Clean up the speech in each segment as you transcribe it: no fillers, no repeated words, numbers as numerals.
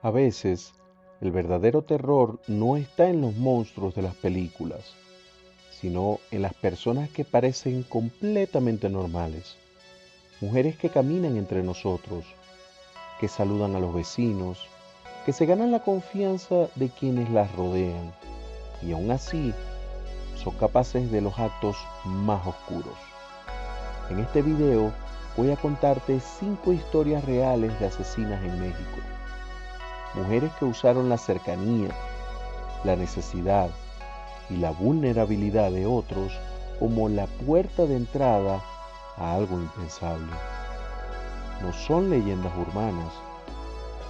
A veces, el verdadero terror no está en los monstruos de las películas, sino en las personas que parecen completamente normales. Mujeres que caminan entre nosotros, que saludan a los vecinos, que se ganan la confianza de quienes las rodean y aún así son capaces de los actos más oscuros. En este video voy a contarte 5 historias reales de asesinas en México. Mujeres que usaron la cercanía, la necesidad y la vulnerabilidad de otros como la puerta de entrada a algo impensable. No son leyendas urbanas,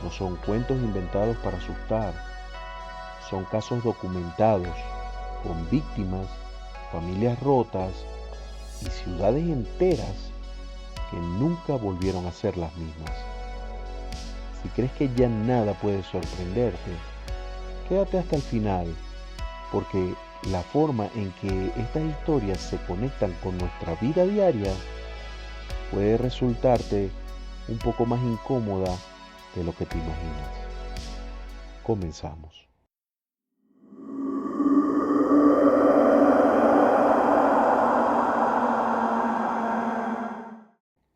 no son cuentos inventados para asustar, son casos documentados con víctimas, familias rotas y ciudades enteras que nunca volvieron a ser las mismas. Si crees que ya nada puede sorprenderte, quédate hasta el final, porque la forma en que estas historias se conectan con nuestra vida diaria puede resultarte un poco más incómoda de lo que te imaginas. Comenzamos.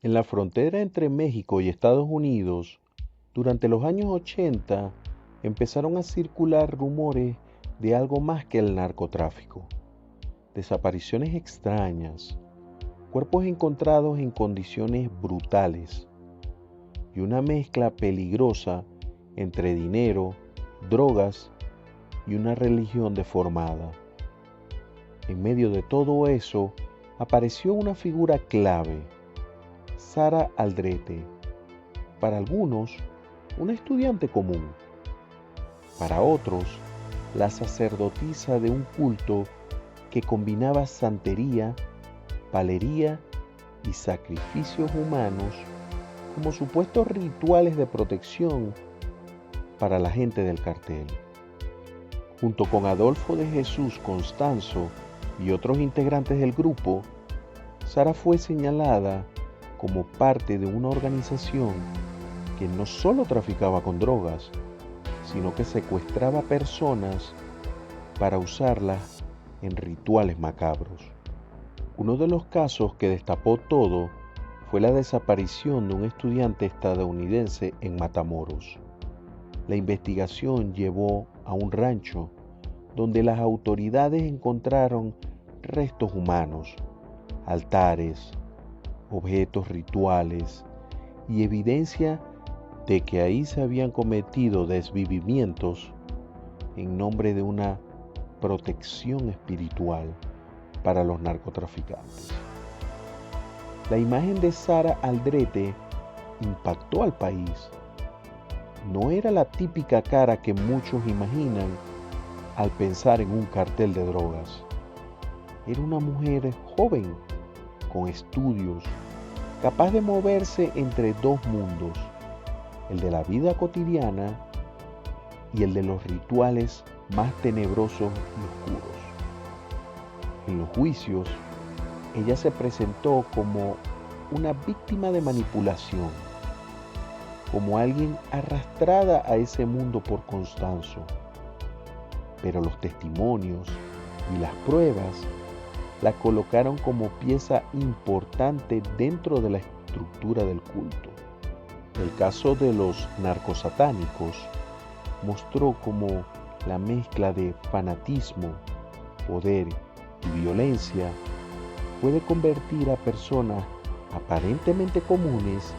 En la frontera entre México y Estados Unidos, durante los años 80, empezaron a circular rumores de algo más que el narcotráfico. Desapariciones extrañas, cuerpos encontrados en condiciones brutales y una mezcla peligrosa entre dinero, drogas y una religión deformada. En medio de todo eso, apareció una figura clave, Sara Aldrete. Para algunos, una estudiante común. Para otros, la sacerdotisa de un culto que combinaba santería, palería y sacrificios humanos como supuestos rituales de protección para la gente del cartel. Junto con Adolfo de Jesús Constanzo y otros integrantes del grupo, Sara fue señalada como parte de una organización que no solo traficaba con drogas, sino que secuestraba personas para usarlas en rituales macabros. Uno de los casos que destapó todo fue la desaparición de un estudiante estadounidense en Matamoros. La investigación llevó a un rancho donde las autoridades encontraron restos humanos, altares, objetos rituales y evidencia de que ahí se habían cometido desvivimientos en nombre de una protección espiritual para los narcotraficantes. La imagen de Sara Aldrete impactó al país. No era la típica cara que muchos imaginan al pensar en un cartel de drogas. Era una mujer joven, con estudios, capaz de moverse entre dos mundos, el de la vida cotidiana y el de los rituales más tenebrosos y oscuros. En los juicios, ella se presentó como una víctima de manipulación, como alguien arrastrada a ese mundo por Constanzo. Pero los testimonios y las pruebas la colocaron como pieza importante dentro de la estructura del culto. El caso de los narcosatánicos mostró cómo la mezcla de fanatismo, poder y violencia puede convertir a personas aparentemente comunes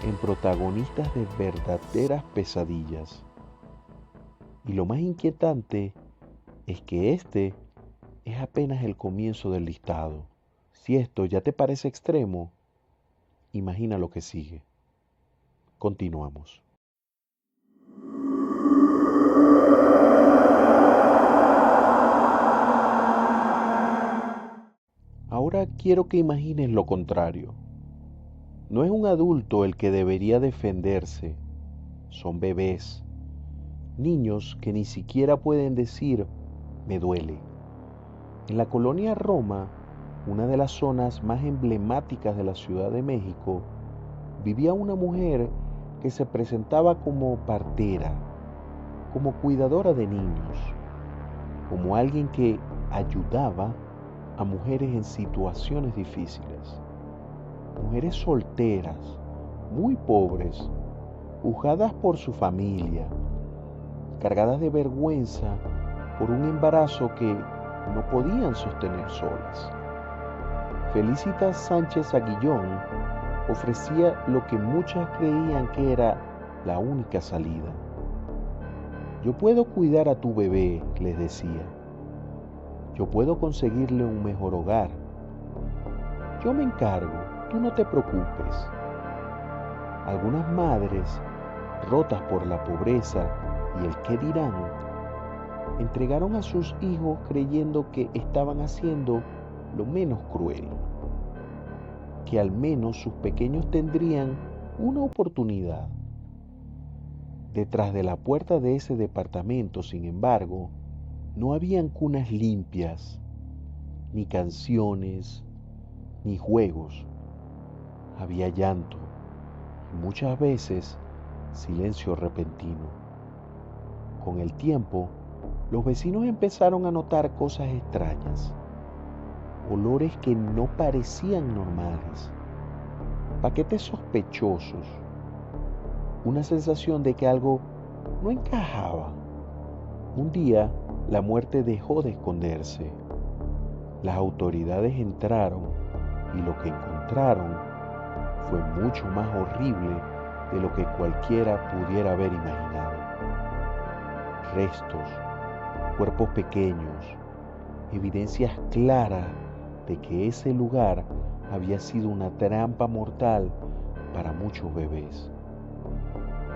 en protagonistas de verdaderas pesadillas. Y lo más inquietante es que este es apenas el comienzo del listado. Si esto ya te parece extremo, imagina lo que sigue. Continuamos. Ahora quiero que imagines lo contrario. No es un adulto el que debería defenderse, son bebés, niños que ni siquiera pueden decir me duele. En la colonia Roma, una de las zonas más emblemáticas de la Ciudad de México, vivía una mujer que se presentaba como partera, como cuidadora de niños, como alguien que ayudaba a mujeres en situaciones difíciles, mujeres solteras, muy pobres, juzgadas por su familia, cargadas de vergüenza por un embarazo que no podían sostener solas. Felicitas Sánchez Aguillón ofrecía lo que muchas creían que era la única salida. Yo puedo cuidar a tu bebé, les decía. Yo puedo conseguirle un mejor hogar. Yo me encargo, tú no te preocupes. Algunas madres, rotas por la pobreza y el qué dirán, entregaron a sus hijos creyendo que estaban haciendo lo menos cruel, que al menos sus pequeños tendrían una oportunidad. Detrás de la puerta de ese departamento, sin embargo, no habían cunas limpias, ni canciones, ni juegos. Había llanto y muchas veces silencio repentino. Con el tiempo, los vecinos empezaron a notar cosas extrañas, olores que no parecían normales, paquetes sospechosos, una sensación de que algo no encajaba. Un día, la muerte dejó de esconderse. Las autoridades entraron y lo que encontraron fue mucho más horrible de lo que cualquiera pudiera haber imaginado. Restos, cuerpos pequeños, evidencias claras de que ese lugar había sido una trampa mortal para muchos bebés.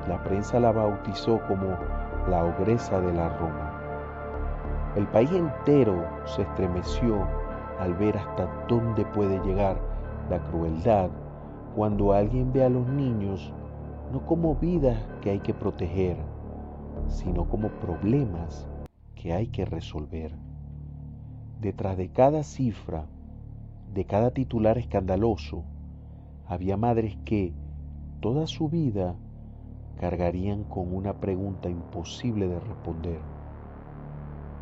La prensa la bautizó como la ogresa de la Roma. El país entero se estremeció al ver hasta dónde puede llegar la crueldad cuando alguien ve a los niños no como vidas que hay que proteger, sino como problemas que hay que resolver. Detrás de cada cifra, de cada titular escandaloso, había madres que toda su vida cargarían con una pregunta imposible de responder.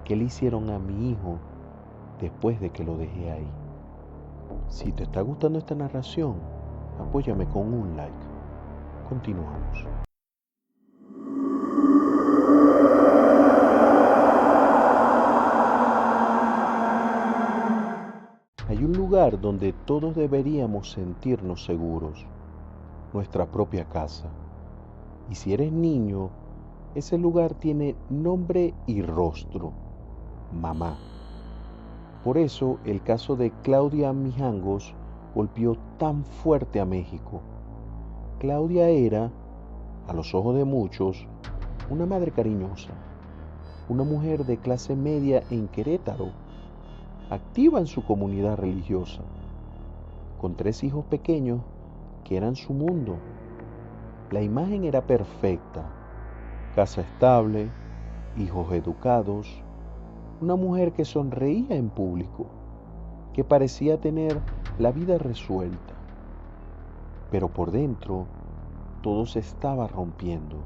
¿Qué le hicieron a mi hijo después de que lo dejé ahí? Si te está gustando esta narración, apóyame con un like. Continuamos. Hay un lugar donde todos deberíamos sentirnos seguros, nuestra propia casa. Y si eres niño, ese lugar tiene nombre y rostro: mamá. Por eso el caso de Claudia Mijangos golpeó tan fuerte a México. Claudia era, a los ojos de muchos, una madre cariñosa, una mujer de clase media en Querétaro, activa en su comunidad religiosa, con 3 hijos pequeños que eran su mundo. La imagen era perfecta: casa estable, hijos educados, una mujer que sonreía en público, que parecía tener la vida resuelta. Pero por dentro todo se estaba rompiendo.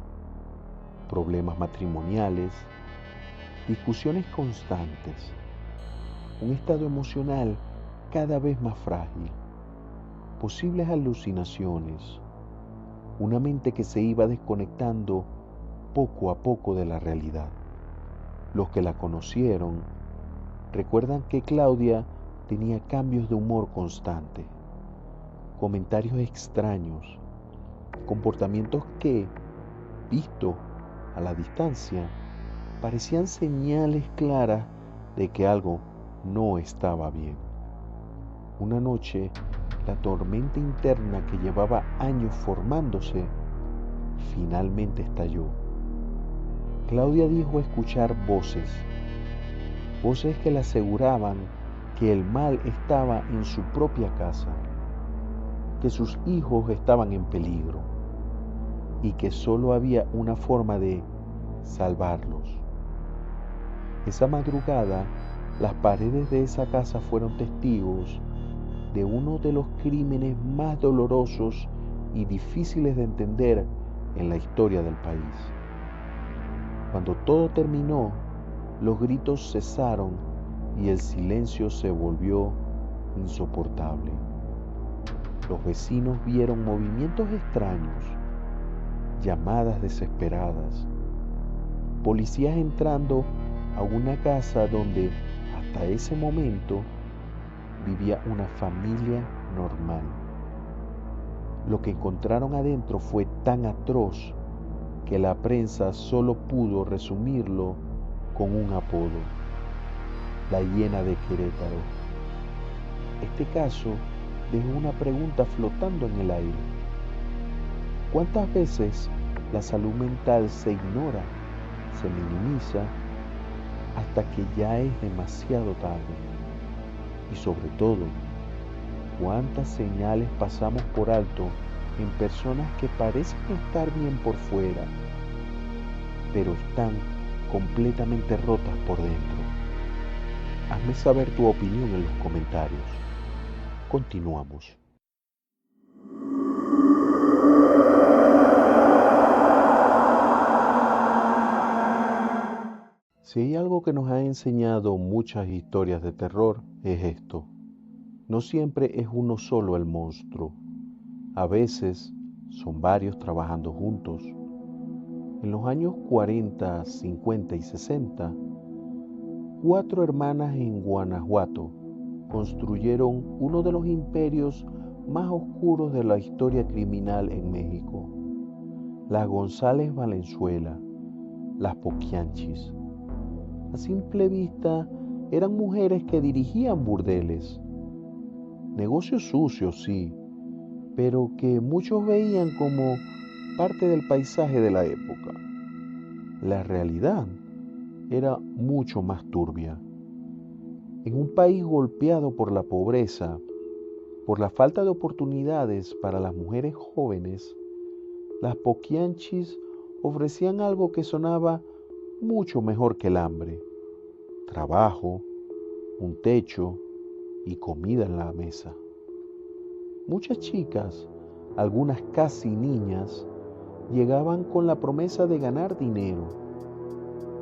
Problemas matrimoniales, discusiones constantes, un estado emocional cada vez más frágil, posibles alucinaciones, una mente que se iba desconectando poco a poco de la realidad. Los que la conocieron recuerdan que Claudia tenía cambios de humor constante, comentarios extraños, comportamientos que, visto a la distancia, parecían señales claras de que algo no estaba bien. Una noche, la tormenta interna que llevaba años formándose finalmente estalló. Claudia dijo escuchar voces que le aseguraban que el mal estaba en su propia casa, que sus hijos estaban en peligro y que solo había una forma de salvarlos. Esa madrugada, las paredes de esa casa fueron testigos de uno de los crímenes más dolorosos y difíciles de entender en la historia del país. Cuando todo terminó, los gritos cesaron y el silencio se volvió insoportable. Los vecinos vieron movimientos extraños, llamadas desesperadas, policías entrando a una casa donde hasta ese momento vivía una familia normal. Lo que encontraron adentro fue tan atroz que la prensa solo pudo resumirlo con un apodo: la hiena de Querétaro. Este caso dejó una pregunta flotando en el aire: ¿cuántas veces la salud mental se ignora, se minimiza, hasta que ya es demasiado tarde? Y sobre todo, ¿cuántas señales pasamos por alto en personas que parecen estar bien por fuera, pero están completamente rotas por dentro? Hazme saber tu opinión en los comentarios. Continuamos. Si hay algo que nos ha enseñado muchas historias de terror, es esto: no siempre es uno solo el monstruo. A veces son varios trabajando juntos. En los años 40, 50 y 60, 4 hermanas en Guanajuato construyeron uno de los imperios más oscuros de la historia criminal en México: las González Valenzuela, las Poquianchis. A simple vista eran mujeres que dirigían burdeles, negocios sucios, sí, pero que muchos veían como parte del paisaje de la época. La realidad era mucho más turbia. En un país golpeado por la pobreza, por la falta de oportunidades para las mujeres jóvenes, las Poquianchis ofrecían algo que sonaba mucho mejor que el hambre: trabajo, un techo y comida en la mesa. Muchas chicas, algunas casi niñas, llegaban con la promesa de ganar dinero,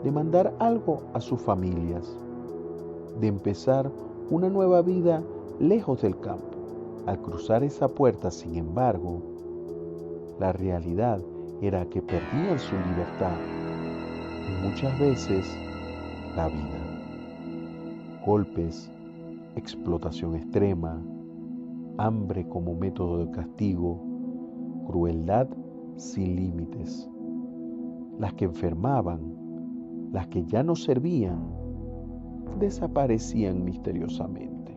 de mandar algo a sus familias, de empezar una nueva vida lejos del campo. Al cruzar esa puerta, sin embargo, la realidad era que perdían su libertad y muchas veces la vida. Golpes, explotación extrema, hambre como método de castigo, crueldad sin límites. Las que enfermaban, las que ya no servían, desaparecían misteriosamente.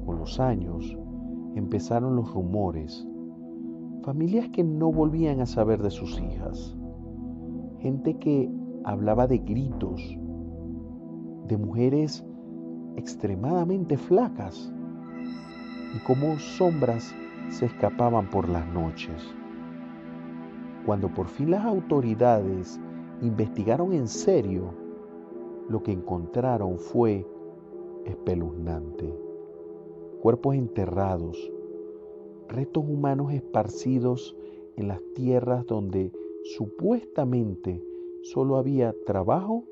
Con los años empezaron los rumores, familias que no volvían a saber de sus hijas, gente que hablaba de gritos, de mujeres extremadamente flacas y cómo sombras se escapaban por las noches. Cuando por fin las autoridades investigaron en serio, lo que encontraron fue espeluznante: cuerpos enterrados, restos humanos esparcidos en las tierras donde supuestamente solo había trabajo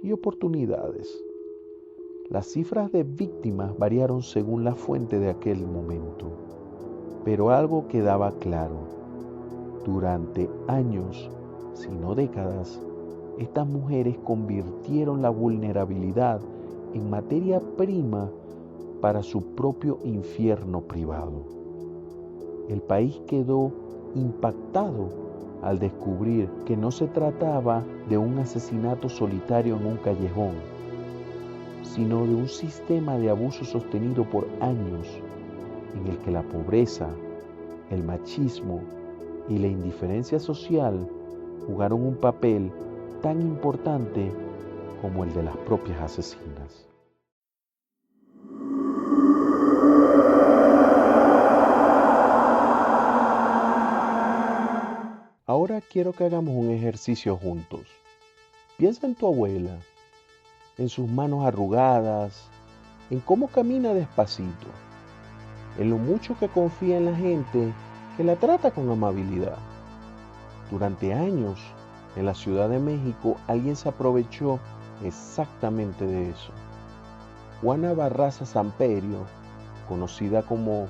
y oportunidades. Las cifras de víctimas variaron según la fuente de aquel momento, pero algo quedaba claro: durante años, si no décadas, estas mujeres convirtieron la vulnerabilidad en materia prima para su propio infierno privado. El país quedó impactado al descubrir que no se trataba de un asesinato solitario en un callejón, sino de un sistema de abuso sostenido por años, en el que la pobreza, el machismo y la indiferencia social jugaron un papel tan importante como el de las propias asesinas. Ahora quiero que hagamos un ejercicio juntos. Piensa en tu abuela, en sus manos arrugadas, en cómo camina despacito, en lo mucho que confía en la gente que la trata con amabilidad. Durante años, en la Ciudad de México, alguien se aprovechó exactamente de eso. Juana Barraza Samperio, conocida como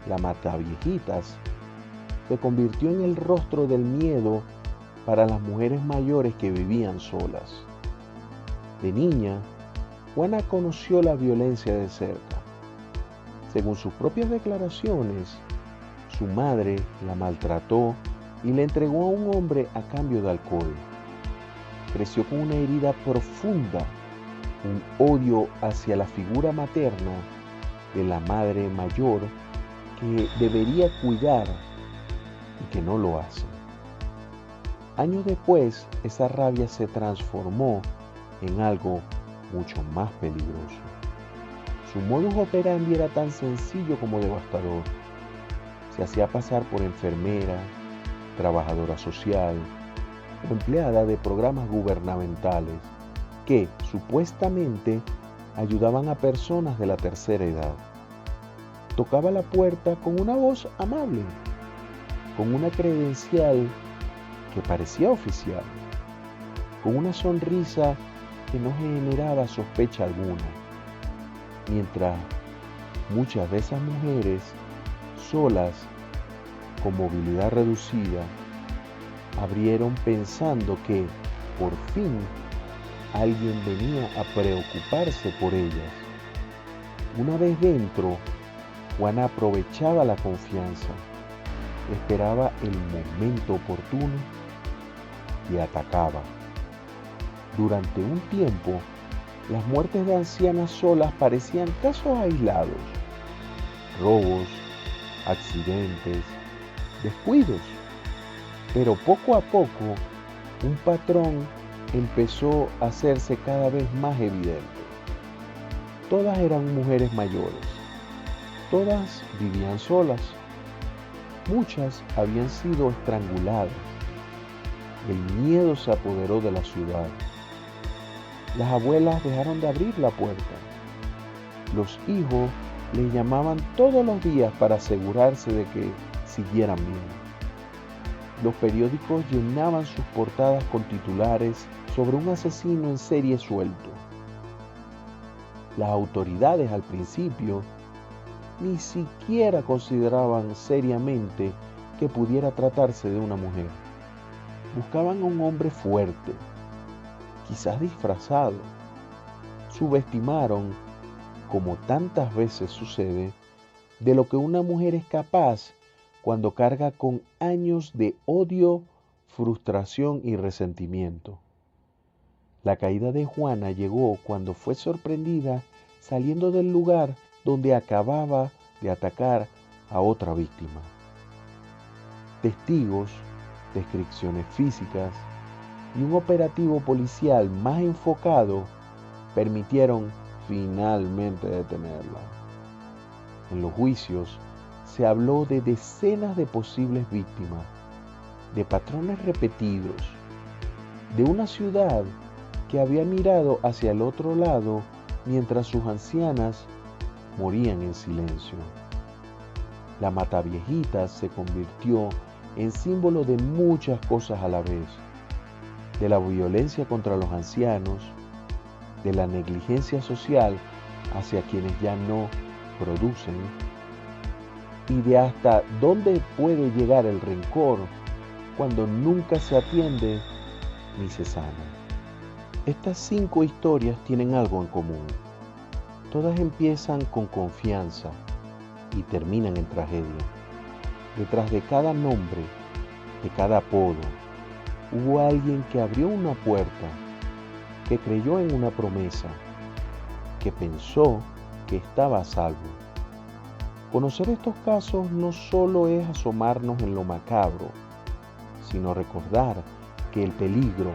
la Mataviejitas, se convirtió en el rostro del miedo para las mujeres mayores que vivían solas. De niña, Juana conoció la violencia de cerca. Según sus propias declaraciones, su madre la maltrató y le entregó a un hombre a cambio de alcohol. Creció con una herida profunda, un odio hacia la figura materna de la madre mayor que debería cuidar y que no lo hace. Años después, esa rabia se transformó en algo mucho más peligroso. Su modus operandi era tan sencillo como devastador. Se hacía pasar por enfermera, trabajadora social o empleada de programas gubernamentales que supuestamente ayudaban a personas de la tercera edad. Tocaba la puerta con una voz amable, con una credencial que parecía oficial, con una sonrisa que no generaba sospecha alguna, mientras muchas de esas mujeres solas, con movilidad reducida, abrieron pensando que, por fin, alguien venía a preocuparse por ellas. Una vez dentro, Juana aprovechaba la confianza, esperaba el momento oportuno y atacaba. Durante un tiempo, las muertes de ancianas solas parecían casos aislados, robos, accidentes, descuidos. Pero poco a poco, un patrón empezó a hacerse cada vez más evidente. Todas eran mujeres mayores. Todas vivían solas. Muchas habían sido estranguladas. El miedo se apoderó de la ciudad. Las abuelas dejaron de abrir la puerta. Los hijos les llamaban todos los días para asegurarse de que siguieran bien. Los periódicos llenaban sus portadas con titulares sobre un asesino en serie suelto. Las autoridades al principio ni siquiera consideraban seriamente que pudiera tratarse de una mujer. Buscaban a un hombre fuerte, quizás disfrazado. Subestimaron, como tantas veces sucede, de lo que una mujer es capaz cuando carga con años de odio, frustración y resentimiento. La caída de Juana llegó cuando fue sorprendida saliendo del lugar donde acababa de atacar a otra víctima. Testigos, descripciones físicas y un operativo policial más enfocado permitieron finalmente detenerla. En los juicios se habló de decenas de posibles víctimas, de patrones repetidos, de una ciudad que había mirado hacia el otro lado mientras sus ancianas morían en silencio. La Mataviejitas se convirtió en símbolo de muchas cosas a la vez, de la violencia contra los ancianos, de la negligencia social hacia quienes ya no producen, y de hasta dónde puede llegar el rencor cuando nunca se atiende ni se sana. Estas 5 historias tienen algo en común. Todas empiezan con confianza y terminan en tragedia. Detrás de cada nombre, de cada apodo, hubo alguien que abrió una puerta, que creyó en una promesa, que pensó que estaba a salvo. Conocer estos casos no solo es asomarnos en lo macabro, sino recordar que el peligro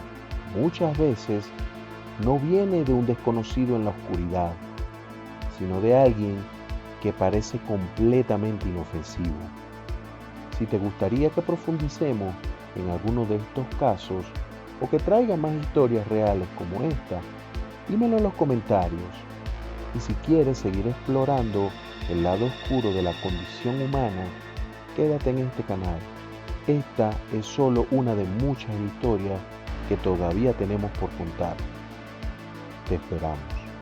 muchas veces no viene de un desconocido en la oscuridad, sino de alguien que parece completamente inofensivo. Si te gustaría que profundicemos en alguno de estos casos o que traiga más historias reales como esta, dímelo en los comentarios. Y si quieres seguir explorando el lado oscuro de la condición humana, quédate en este canal. Esta es solo una de muchas historias que todavía tenemos por contar. Te esperamos.